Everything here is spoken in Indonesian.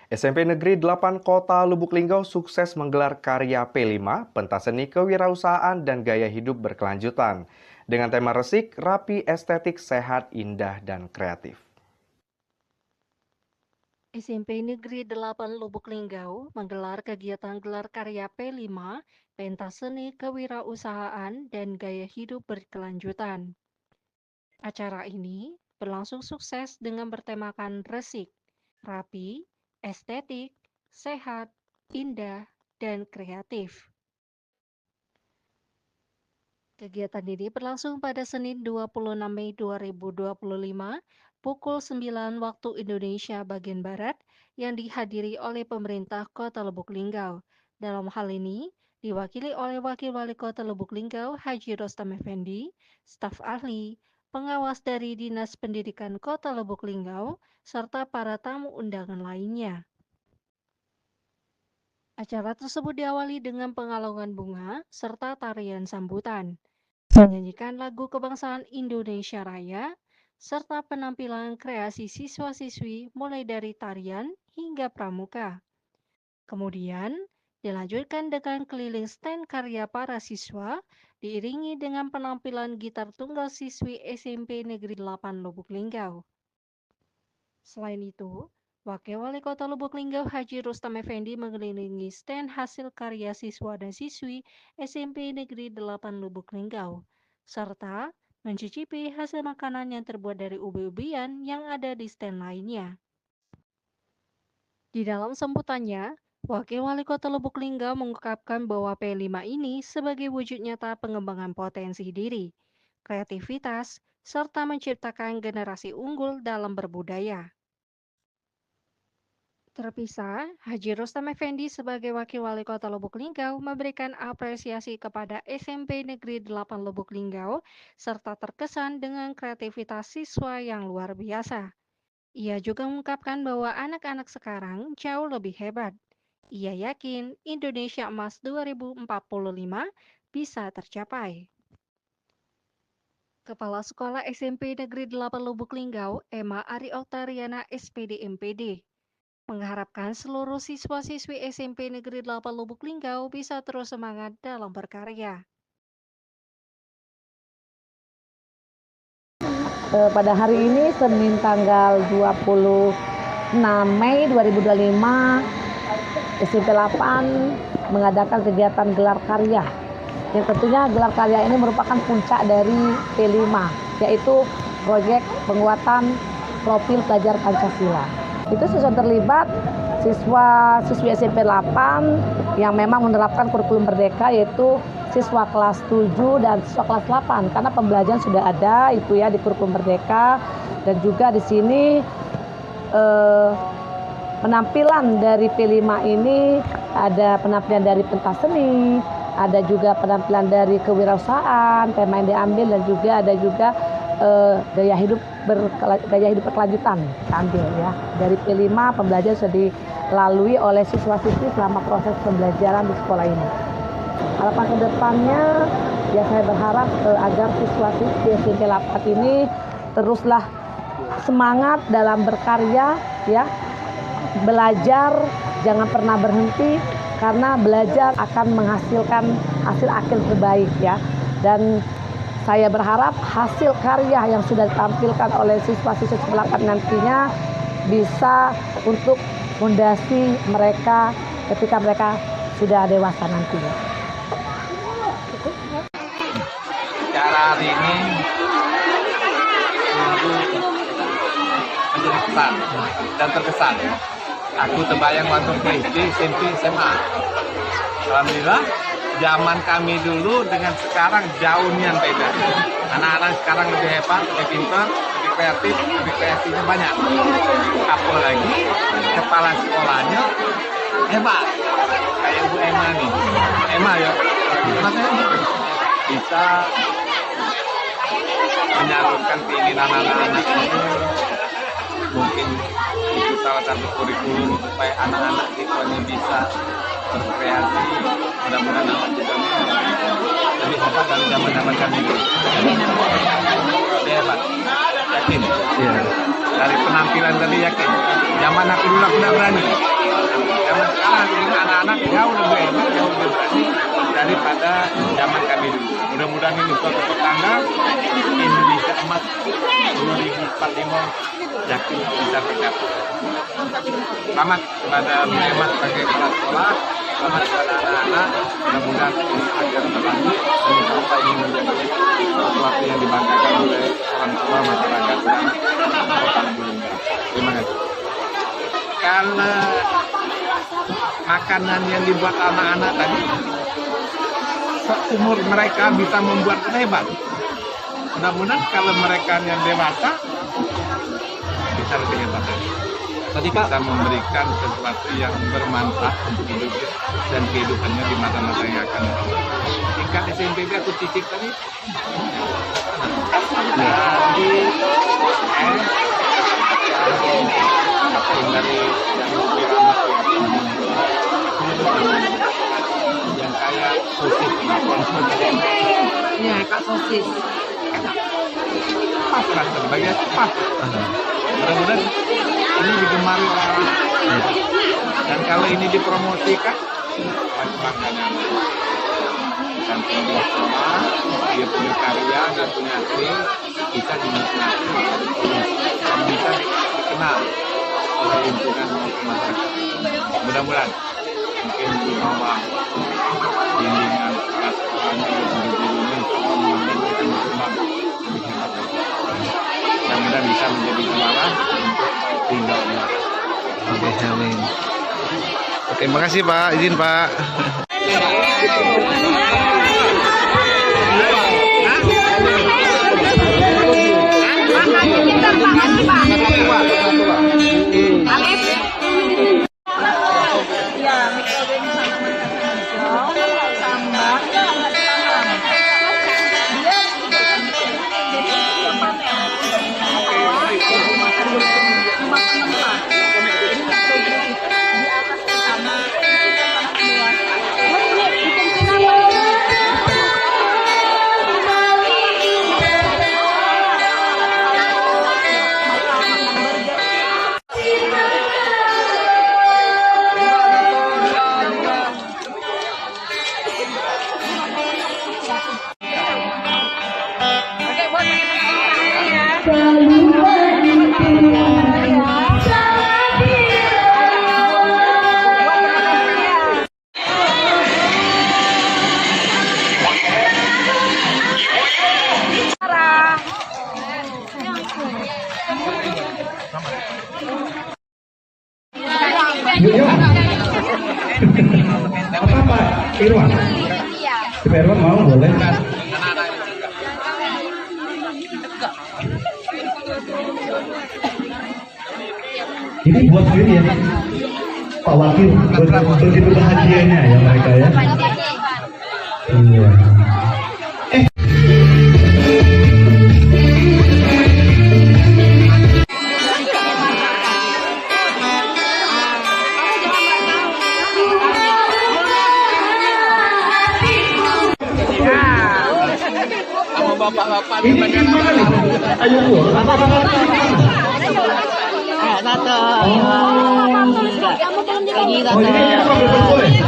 SMP Negeri 8 Kota Lubuk Linggau sukses menggelar karya P5, pentas seni kewirausahaan dan gaya hidup berkelanjutan. Dengan tema resik, rapi, estetik, sehat, indah, dan kreatif. SMP Negeri 8 Lubuk Linggau menggelar kegiatan gelar karya P5, pentas seni kewirausahaan dan gaya hidup berkelanjutan. Acara ini berlangsung sukses dengan bertemakan resik, rapi, estetik, sehat, indah, dan kreatif. Kegiatan ini berlangsung pada Senin 26 Mei 2025 pukul 9 waktu Indonesia bagian Barat yang dihadiri oleh pemerintah Kota Lubuk Linggau. Dalam hal ini, diwakili oleh Wakil Wali Kota Lubuk Linggau Haji Rostam Effendi, staf ahli, pengawas dari Dinas Pendidikan Kota Lubuk Linggau, serta para tamu undangan lainnya. Acara tersebut diawali dengan pengalungan bunga serta tarian sambutan, menyanyikan lagu kebangsaan Indonesia Raya, serta penampilan kreasi siswa-siswi mulai dari tarian hingga pramuka. Kemudian, dilanjutkan dengan keliling stand karya para siswa, diiringi dengan penampilan gitar tunggal siswi SMP Negeri 8 Lubuk Linggau. Selain itu, Wakil Wali Kota Lubuk Linggau Haji Rustam Effendi mengelilingi stand hasil karya siswa dan siswi SMP Negeri 8 Lubuk Linggau, serta mencicipi hasil makanan yang terbuat dari ubi-ubian yang ada di stand lainnya. Di dalam sambutannya, Wakil Wali Kota Lubuk Linggau mengungkapkan bahwa P5 ini sebagai wujud nyata pengembangan potensi diri, kreativitas, serta menciptakan generasi unggul dalam berbudaya. Terpisah, Haji Rustam Effendi sebagai Wakil Wali Kota Lubuk Linggau memberikan apresiasi kepada SMP Negeri 8 Lubuk Linggau serta terkesan dengan kreativitas siswa yang luar biasa. Ia juga mengungkapkan bahwa anak-anak sekarang jauh lebih hebat. Ia yakin Indonesia Emas 2045 bisa tercapai. Kepala Sekolah SMP Negeri 8 Lubuk Linggau, Emma Ari Oktariana SPD MPD, mengharapkan seluruh siswa-siswi SMP Negeri 8 Lubuk Linggau bisa terus semangat dalam berkarya. Pada hari ini, Senin tanggal 26 Mei 2025, SMP 8 mengadakan kegiatan gelar karya. Yang tentunya gelar karya ini merupakan puncak dari P5, yaitu proyek penguatan profil pelajar Pancasila. Itu siswa terlibat, siswa-siswi SMP 8 yang memang menerapkan kurikulum Merdeka, yaitu siswa kelas 7 dan siswa kelas 8, karena pembelajaran sudah ada itu ya di kurikulum Merdeka. Dan juga di sini penampilan dari P5 ini ada penampilan dari pentas seni, ada juga penampilan dari kewirausahaan, tema yang diambil, dan juga ada juga gaya hidup berkelanjutan ambil ya. Dari P5 pembelajaran sudah dilalui oleh siswa-siswi selama proses pembelajaran di sekolah ini. Harapan kedepannya ya saya berharap agar siswa-siswi SMP 8 ini teruslah semangat dalam berkarya ya, belajar jangan pernah berhenti, karena belajar akan menghasilkan hasil akhir terbaik ya. Dan saya berharap hasil karya yang sudah ditampilkan oleh siswa-siswi SMP 8 nantinya bisa untuk fondasi mereka ketika mereka sudah dewasa nantinya. Acara hari ini sungguh menjadi kesan dan terkesan. Aku terbayang waktu ke SD, SMP, SMA. Alhamdulillah, zaman kami dulu dengan sekarang jauhnya beda. Anak-anak sekarang lebih hebat, lebih pintar, lebih kreatif, lebih kreasinya banyak. Apalagi kepala sekolahnya hebat. Kayak Bu Emma nih. Emma ya, makanya bisa menyalurkan keinginan anak-anak itu. Mungkin itu salah satu kurikulum supaya anak-anak siswanya bisa berkreasi. Mudah-mudahan anak siswanya lebih hebat dari zaman-zaman kami dulu. Lebih hebat, yakin. Dari penampilan tadi yakin. Zaman aku dulu aku tidak berani. dengan anak-anak jauh lebih hebat, jauh lebih berani daripada zaman kami dulu. Mudah-mudahan ini suatu pertanda Indonesia emas 2045 yakin bisa tercapai. Selamat kepada Mas sebagai kepala sekolah, selamat kepada anak-anak, mudah-mudahan agar berlanjut dan sampai ini menjadi sesuatu yang dibanggakan oleh orang tua, masyarakat dan kota Lubuk. Terima kasih. Kalau makanan yang dibuat anak-anak tadi, seumur mereka bisa membuat hebat. Mudah-mudahan kalau mereka yang dewasa bisa lebih hebat lagi. Tadi Pak bisa memberikan sesuatu yang bermanfaat untuk hidupnya dan kehidupannya di masa-masa yang akan datang. Tingkat SMP aku cicip tadi. Dari yang kayak sosis, Ya, Kak sosis. pas lah sebagai pas. Mudah-mudahan ini digemari orang dan kalau ini dipromosikan bangkanya dan punya sekolah, dia punya karya dan punya hasil bisa dinikmati dan bisa dikenal oleh lingkungan masyarakat. Mudah-mudahan mungkin di bawah bimbingan sekolahnya guru-gurunya semua memberikan berkembang lebih hebat lagi. Mudah-mudahan bisa menjadi juara untuk tinggal emas. Oke, amin. Oke, makasih Pak. Izin Pak. Apa Pak Irwan? Si Pak Irwan mau boleh? Ini buat ini ya, Pak Wakil, begitu bahagianya ya mereka ya. Iya. Bapak-bapak Ini gimana nih? Ayo Bu, bapak-bapak. Satu. Oh, ini apa?